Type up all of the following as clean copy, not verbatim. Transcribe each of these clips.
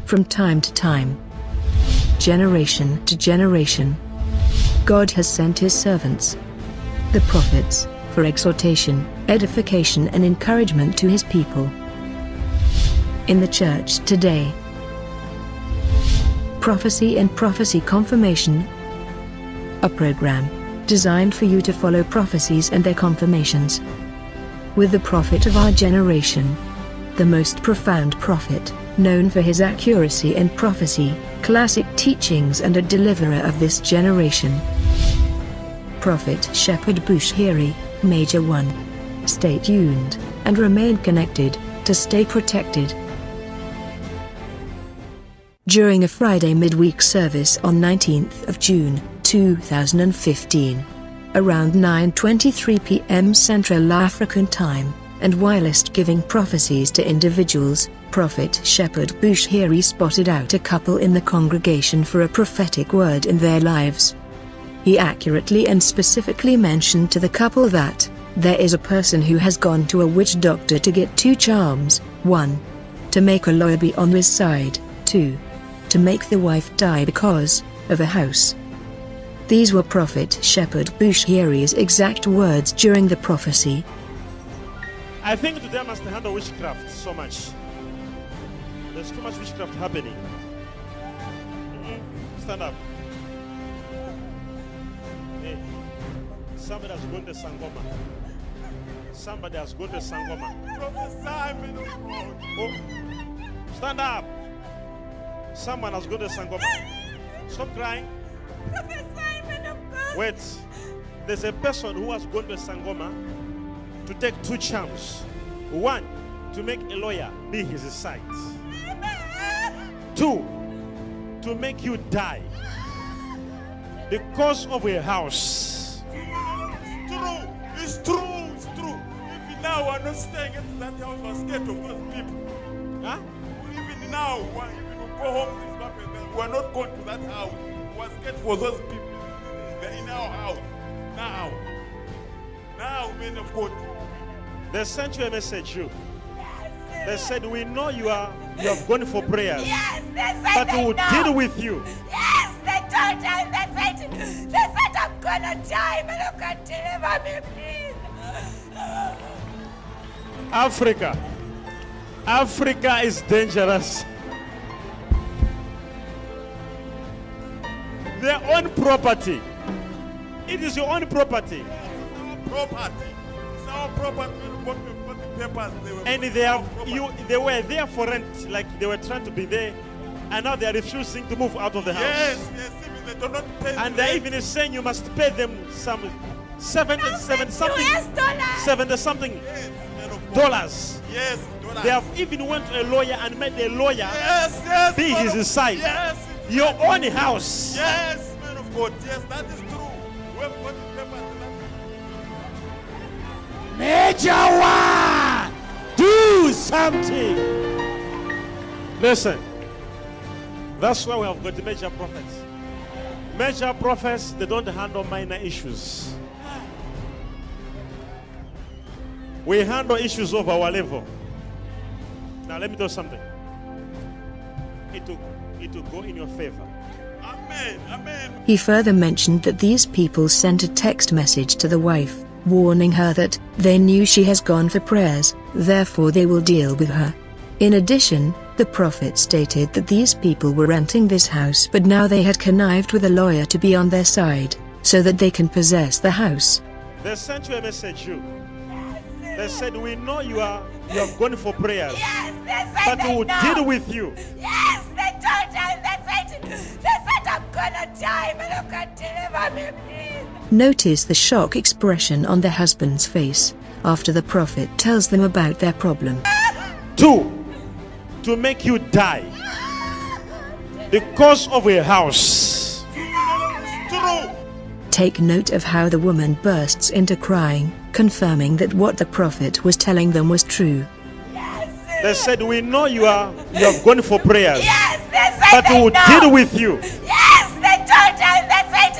from time to time, generation to generation. God has sent his servants, the prophets, for exhortation, edification and encouragement to his people. In the church today, Prophecy and Prophecy Confirmation, a program designed for you to follow prophecies and their confirmations. With the prophet of our generation, the most profound prophet, known for his accuracy in prophecy, classic teachings and a deliverer of this generation. Prophet Shepherd Bushiri, Major 1. Stay tuned, and remain connected, to stay protected. During a Friday midweek service on 19th of June, 2015, around 9:23 p.m. Central African Time, and whilst giving prophecies to individuals, Prophet Shepherd Bushiri spotted out a couple in the congregation for a prophetic word in their lives. He accurately and specifically mentioned to the couple that there is a person who has gone to a witch doctor to get 2 charms: 1. To make a lawyer be on his side, 2. To make the wife die because of a house. These were Prophet Shepherd Bushiri's exact words during the prophecy. I think today I must handle witchcraft so much. There's too much witchcraft happening. Stand up. Hey, somebody has gone to Sangoma. Somebody has gone to Sangoma. Oh, stand up. Someone has gone to Sangoma. Stop crying. Wait. There's a person who has gone to Sangoma to take 2 charms. 1, to make a lawyer be his side. 2, to make you die because of a house. It's true. It's true. It's true. Even now, we're not staying in that house. We're scared of those people. Huh? Even now, even we go home this morning, we're not going to that house. We're scared for those people. They're in our house. Now, men of God. They sent you a message, you. They said, we know you have gone for prayers. Yes, they said but we will deal with you. Yes, they told us. They said I'm gonna die, but you can deliver me, please. Africa is dangerous. Their own property. It is your own property. It's our property. It's our property. Papers, and they were there for rent, like they were trying to be there, and now they are refusing to move out of the house. Yes, even they do not pay. And they're even saying you must pay them some $70 something dollars. Yes, dollars. They have even went to a lawyer and made a lawyer be his side. Yes, your own house. Yes, man of God. Yes, that is true. We have got the papers. Major 1, do something. Listen, that's why we have got major prophets. Major prophets, they don't handle minor issues. We handle issues of our level. Now let me tell you something. It will go in your favor. Amen. Amen. He further mentioned that these people sent a text message to the wife, warning her that they knew she has gone for prayers, therefore they will deal with her. In addition, the prophet stated that these people were renting this house, but now they had connived with a lawyer to be on their side, so that they can possess the house. They sent you a message, you. They said, we know you have gone for prayers. Yes, they said but we will deal with you. Yes, they told us. They said I'm gonna die, but you can deliver me, please. Notice the shock expression on the husband's face after the prophet tells them about their problem. 2, to make you die because of a house. True. Take note of how the woman bursts into crying, confirming that what the prophet was telling them was true. They said, we know you have gone for prayers. Yes, they said but we will deal with you. Yes, they told us.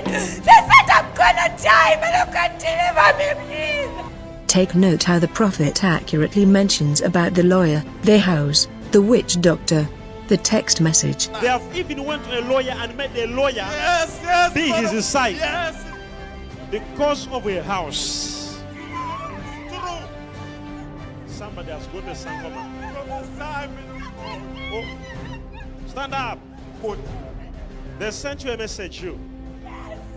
They said I'm gonna die, but you can deliver me, please. Take note how the prophet accurately mentions about the lawyer, their house, the witch doctor, The text message. They have even went to a lawyer and made a lawyer Yes, be Father. his side. Yes, Because of a house. it's true. Somebody has gone to Sangoma. Prophesy, Oh, stand up. God. They sent you a message.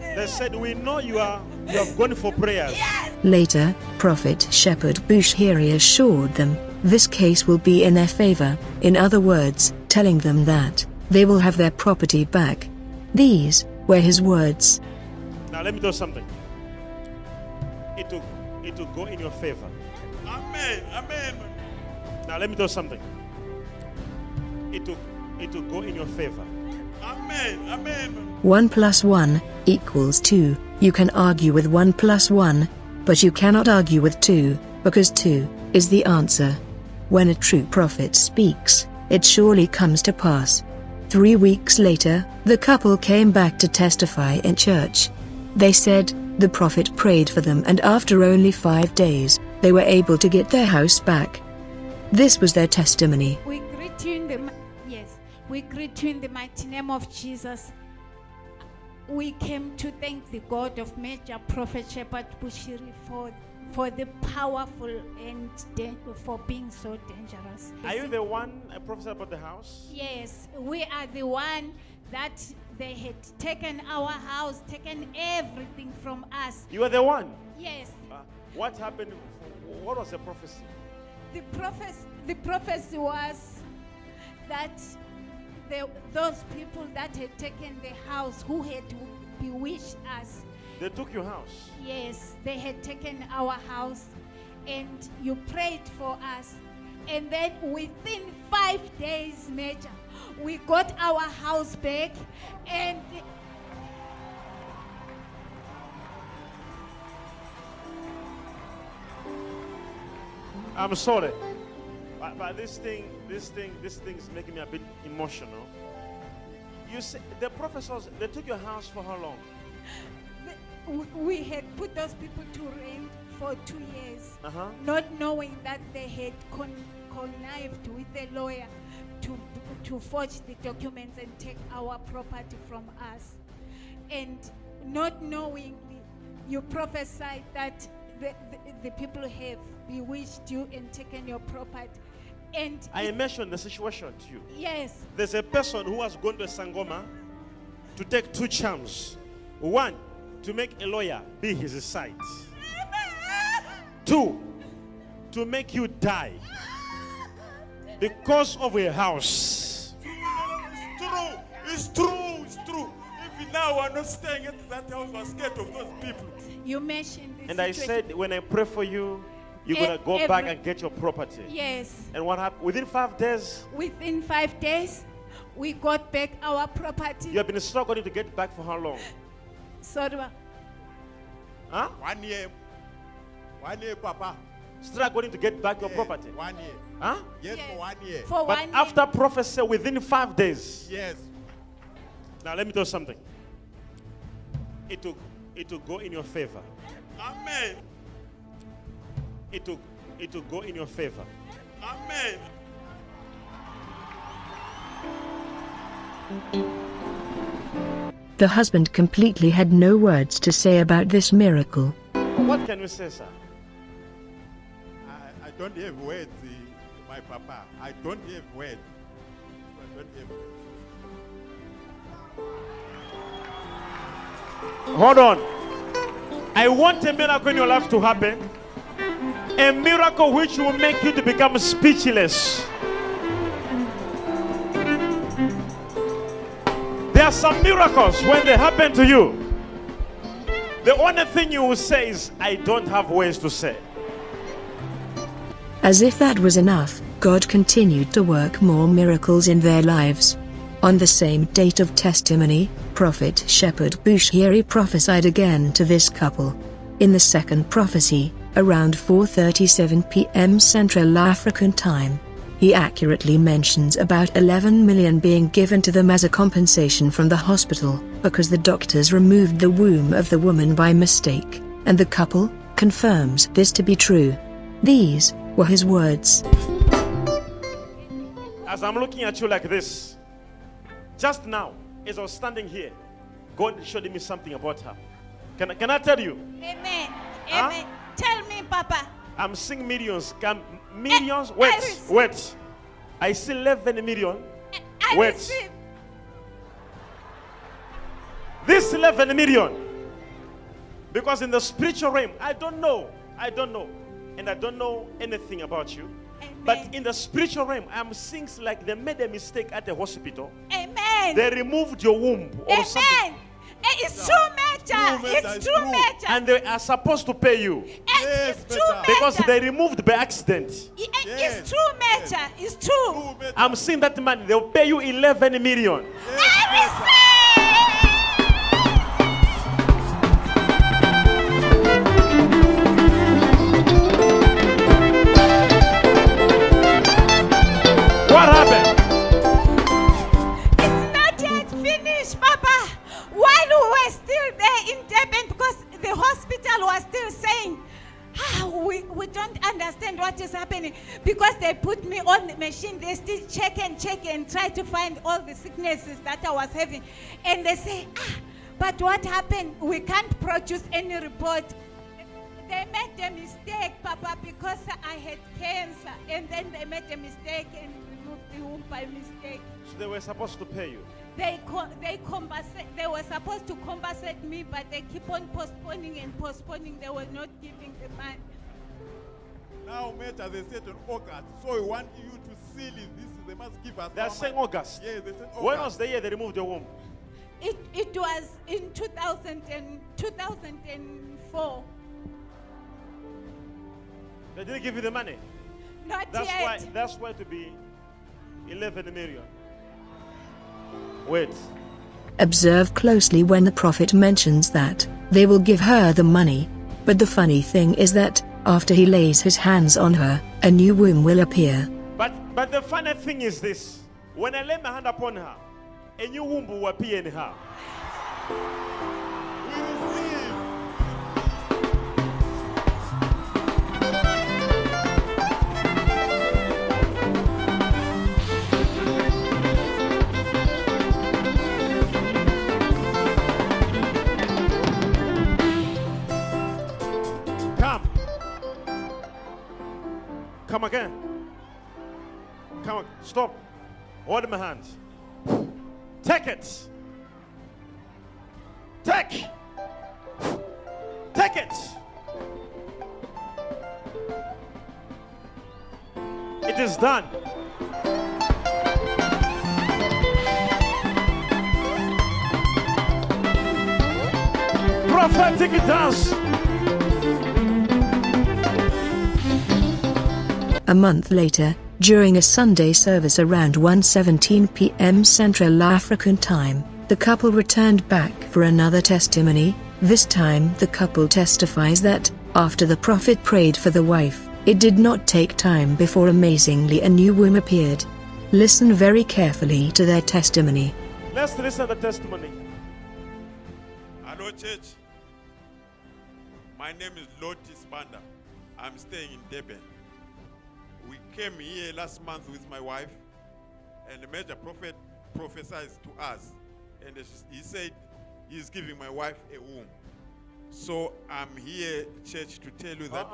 They said, we know you have gone for prayers. Later, Prophet Shepherd Bushiri assured them this case will be in their favor, in other words, telling them that they will have their property back. These were his words. Now let me tell you something. It will go in your favor. Amen. Amen. Now let me tell you something. It will go in your favor. Amen. Amen. 1 + 1 = 2. You can argue with 1 + 1, but you cannot argue with 2, because 2 is the answer. When a true prophet speaks, it surely comes to pass. 3 weeks later, the couple came back to testify in church. They said, the prophet prayed for them, and after only 5 days, they were able to get their house back. This was their testimony. We greet you in the we greet you in the mighty name of Jesus. We came to thank the God of Major Prophet Shepherd Bushiri for the powerful and for being so dangerous. Are you the one I prophesied about the house? Yes, we are the one that they had taken our house, taken everything from us. You are the one. Yes. What happened? What was the prophecy? The prophecy was that those people that had taken the house, who had bewitched us. They took your house. Yes, they had taken our house, and you prayed for us. And then within 5 days, Major, we got our house back, and I'm sorry, but this thing is making me a bit emotional. You say the professors, they took your house for how long? we had put those people to rent for 2 years, Uh-huh. not knowing that they had connived with a lawyer to forge the documents and take our property from us. And not knowing, you prophesied that the people have bewitched you and taken your property. And I mentioned the situation to you. yes, There's a person who has gone to Sangoma to take 2 charms. 1, to make a lawyer be his side. 2, to make you die because of a house. It's true. It's true. It's true. Even now, we're not staying at that house. We're scared of those people. you mentioned this. And I said, when I pray for you, you're going to go back and get your property. Yes. And what happened? Within 5 days, Within 5 days, we got back our property. you have been struggling to get back for how long? Sorry. Huh? 1 year. 1 year, Papa. Struggling to get back your Yeah, property. 1 year. Huh? Yes, Yes. for 1 year. For But 1 year. after prophecy, within 5 days. Yes. Now let me tell you something. It will go in your favor. Amen. It will go in your favor. Amen. The husband completely had no words to say about this miracle. What can you say, sir? I don't have words, my Papa. I don't have words. I don't have words. Hold on. I want a miracle in your life to happen. A miracle which will make you to become speechless. There are some miracles when they happen to you. The only thing you will say is, I don't have words to say. As if that was enough, God continued to work more miracles in their lives. On the same date of testimony, Prophet Shepherd Bushiri prophesied again to this couple. In the second prophecy, around 4:37 p.m. Central African Time, he accurately mentions about 11 million being given to them as a compensation from the hospital, because the doctors removed the womb of the woman by mistake, and the couple confirms this to be true. These were his words. As I'm looking at you like this, just now, as I was standing here, God showed me something about her. Can I tell you? Amen. Huh? Amen. Tell me, Papa. I'm seeing millions. Millions. I Wait. receive. I see 11 million. I Wait. receive. This 11 million. Because in the spiritual realm, I don't know. And I don't know anything about you. Amen. But in the spiritual realm, I'm seeing like they made a mistake at the hospital. Amen. They removed your womb or something. Amen. It's true matter. It's true matter. And they are supposed to pay you. It's true matter. Because they removed by accident. It's true matter. It's true. I'm seeing that money. They'll pay you 11 million. I receive. What happened? It's not yet finished, Papa. While we were still there in Durban, because the hospital was still saying, we don't understand what is happening. Because they put me on the machine, they still check and try to find all the sicknesses that I was having. And they say, but what happened? We can't produce any report. They made a mistake, Papa, because I had cancer. And then they made a mistake and removed the womb by mistake. So they were supposed to pay you. They were supposed to compensate me, but they keep on postponing and postponing. They were not giving the money. Now, Meta, they said on August. So we want you to seal this. They must give us. They're saying August. Yes, they said August. When was the year they removed your womb? It was in 2004. They didn't give you the money. Not That's yet. why to be 11 million. Wait. Observe closely when the prophet mentions that they will give her the money. But the funny thing is that after he lays his hands on her, a new womb will appear. But the funny thing is this. When I lay my hand upon her, a new womb will appear in her. We receive. Come again. Come on. Stop. Hold my hand. Take it. Take it. It is done. Prophetic dance. A month later, during a Sunday service around 1:17 p.m. Central African Time, the couple returned back for another testimony. This time the couple testifies that, after the prophet prayed for the wife, it did not take time before amazingly a new womb appeared. Listen very carefully to their testimony. Let's listen to the testimony. Hello, church. My name is Loti Spanda. I'm staying in Durban. We came here last month with my wife, and the major prophet prophesied to us, and he said he's giving my wife a womb. So I'm here, church, to tell you that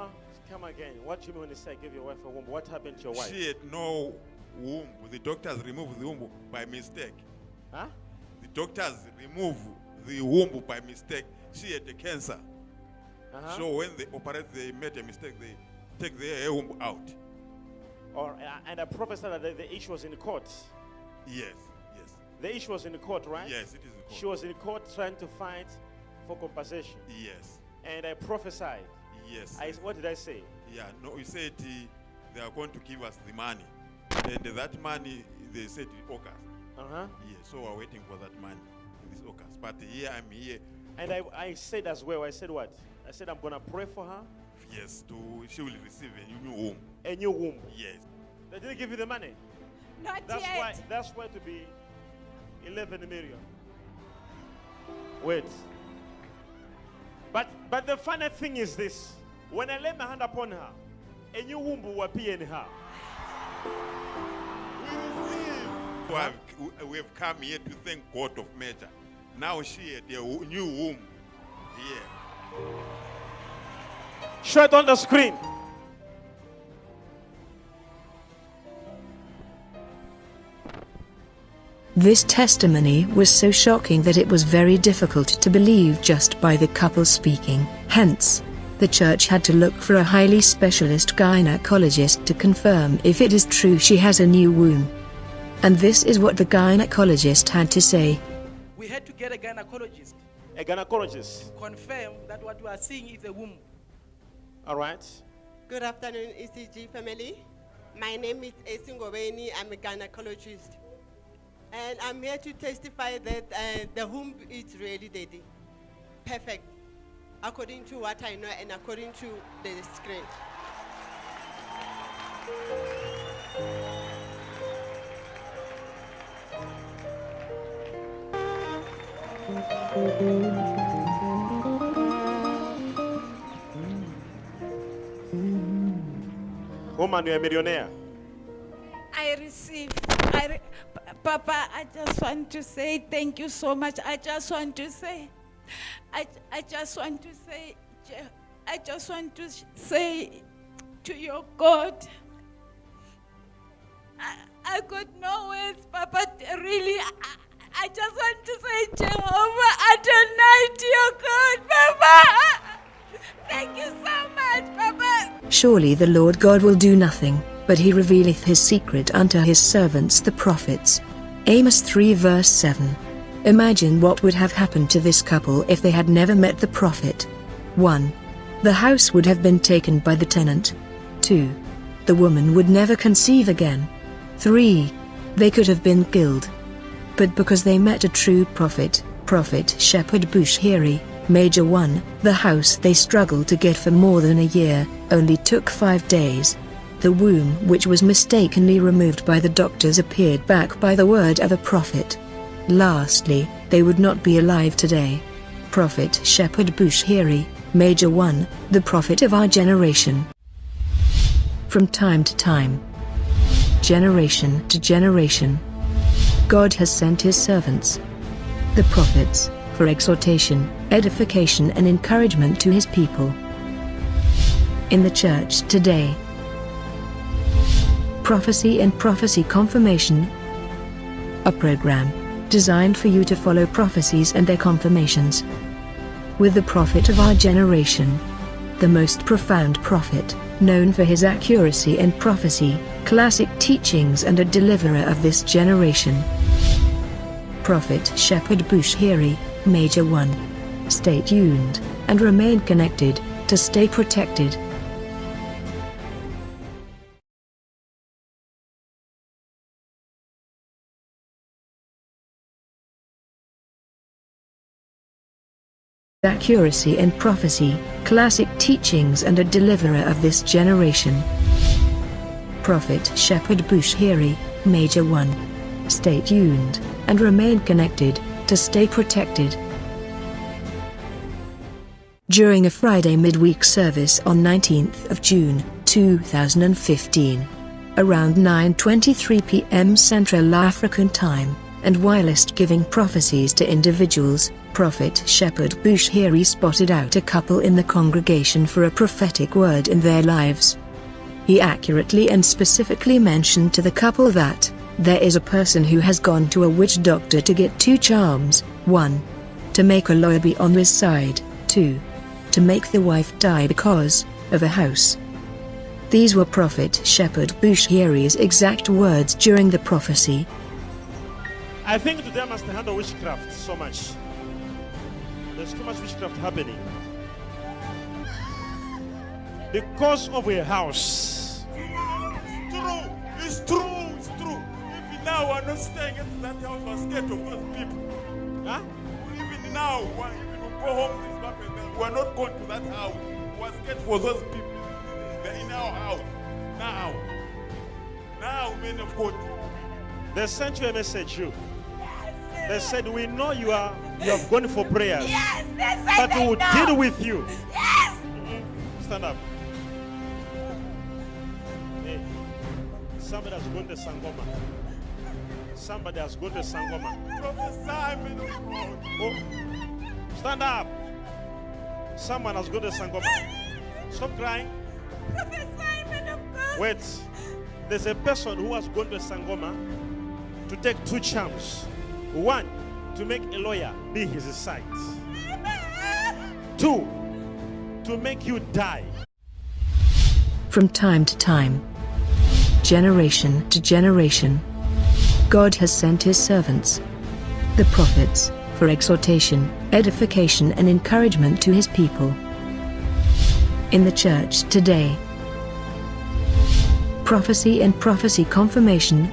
Come again. What do you mean when you say give your wife a womb? What happened to your wife? she had no womb. The doctors removed the womb by mistake. Huh? The doctors removed the womb by mistake. She had a cancer. So when they operate, they made a mistake. They take the womb out. And I prophesied that the issue was in court. Yes. The issue was in court, right? Yes, it is in court. She was in court trying to fight for compensation. Yes. And I prophesied. Yes. What did I say? Yeah, no, he said they are going to give us the money. And that money, they said in August. Uh-huh. Yeah, so we're waiting for that money in this August. But here I'm here. And I said as well, I said what? I said I'm going to pray for her. Yes, she will receive a new womb. A new womb. Yes. They didn't give you the money. Not That's yet. why to be 11 million. Wait. But the funny thing is this. When I lay my hand upon her, a new womb will appear in her. We receive. we have come here to thank God of Major. Now she had a new womb here. Show it on the screen. This testimony was so shocking that it was very difficult to believe just by the couple speaking. Hence, the church had to look for a highly specialist gynecologist to confirm if it is true she has a new womb. And this is what the gynecologist had to say. We had to get a gynecologist. A gynecologist. Confirm that what we are seeing is a womb. All right. Good afternoon, ECG family. My name is Esingobeni. I'm a gynecologist. And I'm here to testify that the womb is really daddy. Perfect. According to what I know and according to the screen. Woman, you're a millionaire. I received. Papa, I just want to say thank you so much. I just want to say to your God, I got no words, Papa. Really, I just want to say, Jehovah Adonai to your God, Papa. Thank you so much, Papa. Surely the Lord God will do nothing, but he revealeth his secret unto his servants the prophets. Amos 3 verse 7. Imagine what would have happened to this couple if they had never met the prophet. 1. The house would have been taken by the tenant. 2. The woman would never conceive again. 3. They could have been killed. But because they met a true prophet, Prophet Shepherd Bushiri, Major 1, the house they struggled to get for more than a year, only took 5 days. The womb which was mistakenly removed by the doctors appeared back by the word of a prophet. Lastly, they would not be alive today. Prophet Shepherd Bushiri, Major 1, the prophet of our generation. From time to time, generation to generation, God has sent his servants, the prophets, for exhortation, edification and encouragement to his people. In the church today, Prophecy and Prophecy Confirmation, a program designed for you to follow prophecies and their confirmations. With the prophet of our generation, the most profound prophet, known for his accuracy in prophecy, classic teachings and a deliverer of this generation. Prophet Shepherd Bushiri, Major 1. Stay tuned and remain connected to stay protected. Accuracy in prophecy, classic teachings and a deliverer of this generation. Prophet Shepherd Bushiri, Major 1. Stay tuned and remain connected to stay protected. During a Friday midweek service on 19th of June, 2015, around 9:23 p.m. Central African Time, and whilst giving prophecies to individuals, Prophet Shepherd Bushiri spotted out a couple in the congregation for a prophetic word in their lives. He accurately and specifically mentioned to the couple that there is a person who has gone to a witch doctor to get 2 charms: 1. To make a lawyer be on his side, 2. To make the wife die because of a house. These were Prophet Shepherd Bushiri's exact words during the prophecy. I think today I must handle witchcraft so much. There's too much witchcraft happening. Because of a house. It's true. Even now, we're not staying at that house. We're scared of those people. Huh? Even now, even we go home, this happened. We're not going to that house. We're scared for those people. They're in our house. Now, men of God. They sent you a message, you. They said, we know you have gone for prayers. Yes, they said but we will deal with you. Yes. Stand up. Hey, somebody has gone to Sangoma. Somebody has gone to Sangoma. Prophesy, man of God. Oh, stand up. Someone has gone to Sangoma. Stop crying. Prophesy, man of God. Wait. There's a person who has gone to Sangoma to take 2 charms. 1, to make a lawyer be his side. 2, to make you die. From time to time, generation to generation, God has sent his servants, the prophets, for exhortation, edification and encouragement to his people. In the church today, Prophecy and Prophecy Confirmation,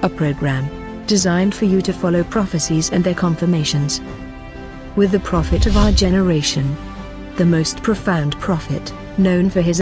a program designed for you to follow prophecies and their confirmations. With the prophet of our generation, the most profound prophet, known for his